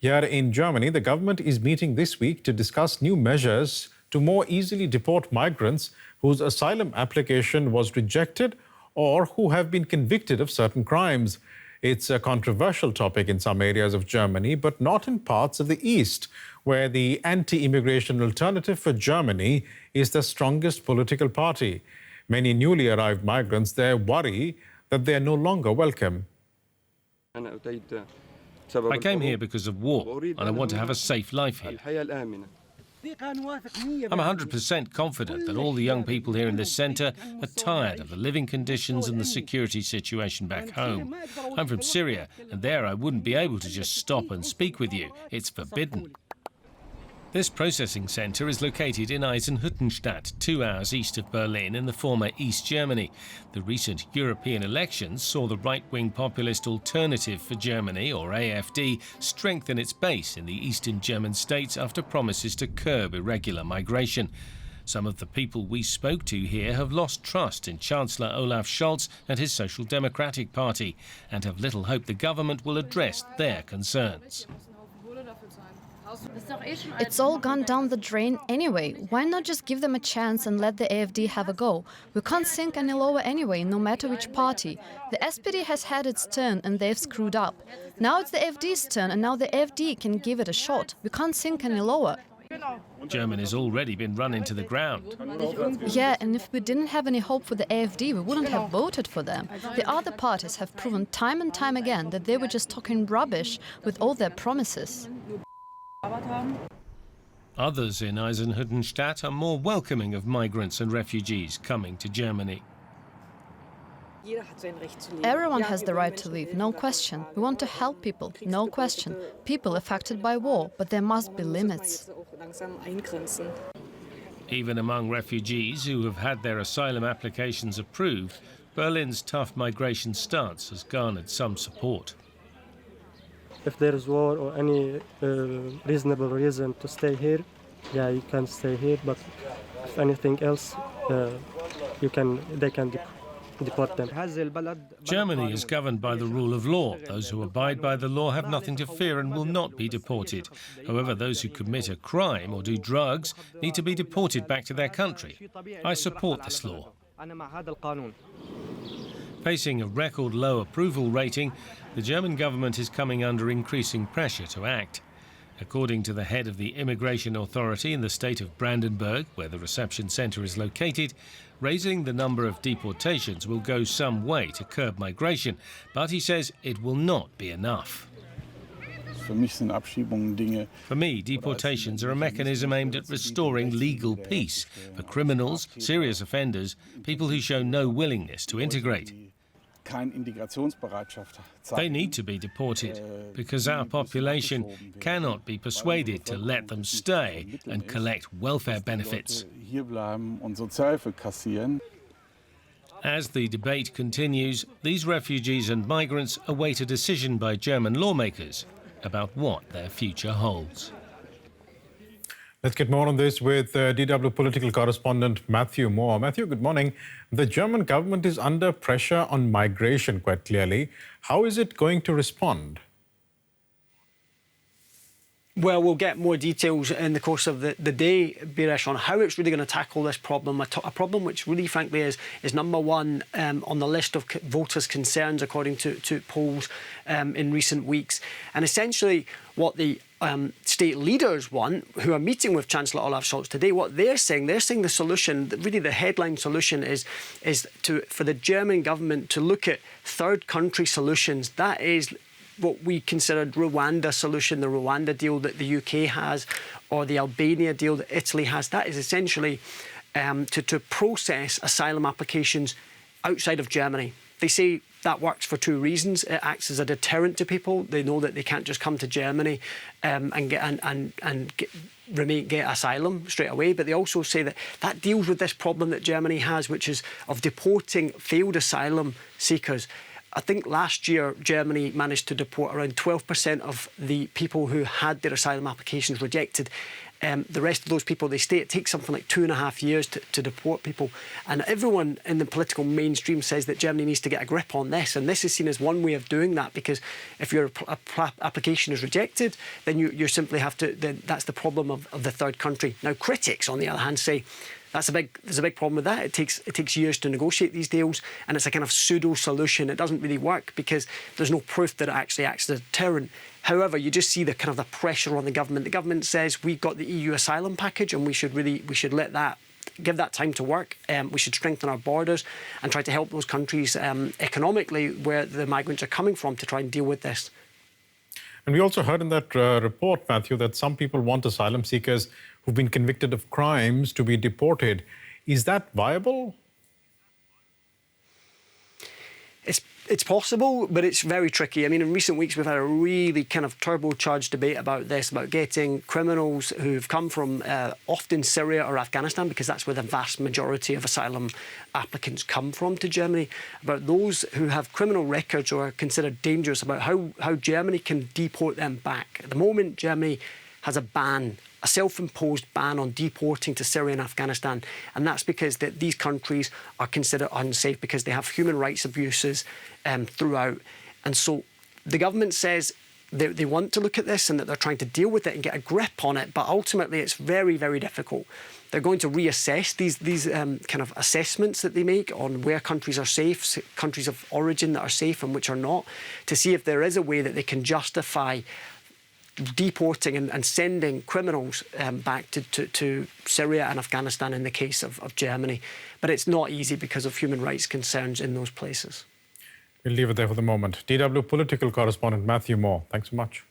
Here in Germany, the government is meeting this week to discuss new measures to more easily deport migrants whose asylum application was rejected or who have been convicted of certain crimes. It's a controversial topic in some areas of Germany, but not in parts of the East, where the anti-immigration Alternative for Germany is the strongest political party. Many newly arrived migrants there worry that they are no longer welcome. I came here because of war, and I want to have a safe life here. I'm 100% confident that all the young people here in this centre are tired of the living conditions and the security situation back home. I'm from Syria, and there I wouldn't be able to just stop and speak with you. It's forbidden. This processing centre is located in Eisenhüttenstadt, 2 hours east of Berlin in the former East Germany. The recent European elections saw the right-wing populist Alternative for Germany, or AfD, strengthen its base in the eastern German states after promises to curb irregular migration. Some of the people we spoke to here have lost trust in Chancellor Olaf Scholz and his Social Democratic Party and have little hope the government will address their concerns. It's all gone down the drain anyway. Why not just give them a chance and let the AfD have a go? We can't sink any lower anyway, no matter which party. The SPD has had its turn and they've screwed up. Now it's the AfD's turn and now the AfD can give it a shot. We can't sink any lower. Germany's already been run into the ground. Yeah, and if we didn't have any hope for the AfD, we wouldn't have voted for them. The other parties have proven time and time again that they were just talking rubbish with all their promises. Others in Eisenhüttenstadt are more welcoming of migrants and refugees coming to Germany. Everyone has the right to leave, no question. We want to help people, no question. People affected by war, but there must be limits. Even among refugees who have had their asylum applications approved, Berlin's tough migration stance has garnered some support. If there is war or any reasonable reason to stay here, yeah, you can stay here. But if anything else, they can deport them. Germany is governed by the rule of law. Those who abide by the law have nothing to fear and will not be deported. However, those who commit a crime or do drugs need to be deported back to their country. I support this law. Facing a record low approval rating, the German government is coming under increasing pressure to act. According to the head of the Immigration Authority in the state of Brandenburg, where the reception centre is located, raising the number of deportations will go some way to curb migration, but he says it will not be enough. For me, deportations are a mechanism aimed at restoring legal peace for criminals, serious offenders, people who show no willingness to integrate. They need to be deported because our population cannot be persuaded to let them stay and collect welfare benefits. As the debate continues, these refugees and migrants await a decision by German lawmakers about what their future holds. Let's get more on this with DW political correspondent Matthew Moore. Matthew, good morning. The German government is under pressure on migration quite clearly. How is it going to respond? Well, we'll get more details in the course of the day, Birish, on how it's really going to tackle this problem, a problem which really, frankly, is number one on the list of voters' concerns, according to polls in recent weeks. And essentially, what the state leaders want, who are meeting with Chancellor Olaf Scholz today, what they're saying the solution, really the headline solution is for the German government to look at third country solutions. That is what we considered Rwanda solution, the Rwanda deal that the UK has, or the Albania deal that Italy has. That is essentially to process asylum applications outside of Germany. They say that works for two reasons. It acts as a deterrent to people. They know that they can't just come to Germany and get asylum straight away. But they also say that deals with this problem that Germany has, which is of deporting failed asylum seekers I think last year Germany managed to deport around 12% of the people who had their asylum applications rejected. The rest of those people, they stay. It takes something like 2.5 years to deport people. And everyone in the political mainstream says that Germany needs to get a grip on this. And this is seen as one way of doing that, because if your application is rejected, then you simply have to, then that's the problem of the third country. Now, critics, on the other hand, say, there's a big problem with that. It takes years to negotiate these deals, and it's a kind of pseudo solution. It doesn't really work because there's no proof that it actually acts as a deterrent. However, you just see the kind of the pressure on the government. The government says we've got the EU asylum package, and we should let that, give that time to work. We should strengthen our borders and try to help those countries economically where the migrants are coming from to try and deal with this. And we also heard in that report, Matthew, that some people want asylum seekers who've been convicted of crimes to be deported. Is that viable? It's possible, but it's very tricky. I mean, in recent weeks, we've had a really kind of turbocharged debate about this, about getting criminals who've come from often Syria or Afghanistan, because that's where the vast majority of asylum applicants come from to Germany, about those who have criminal records or are considered dangerous, about how Germany can deport them back. At the moment, Germany has a ban, a self-imposed ban on deporting to Syria and Afghanistan. And that's because these countries are considered unsafe because they have human rights abuses throughout. And so the government says they want to look at this and that they're trying to deal with it and get a grip on it. But ultimately, it's very, very difficult. They're going to reassess these kind of assessments that they make on where countries are safe, countries of origin that are safe and which are not, to see if there is a way that they can justify deporting and sending criminals back to Syria and Afghanistan in the case of Germany. But it's not easy because of human rights concerns in those places. We'll leave it there for the moment. DW political correspondent Matthew Moore, thanks so much.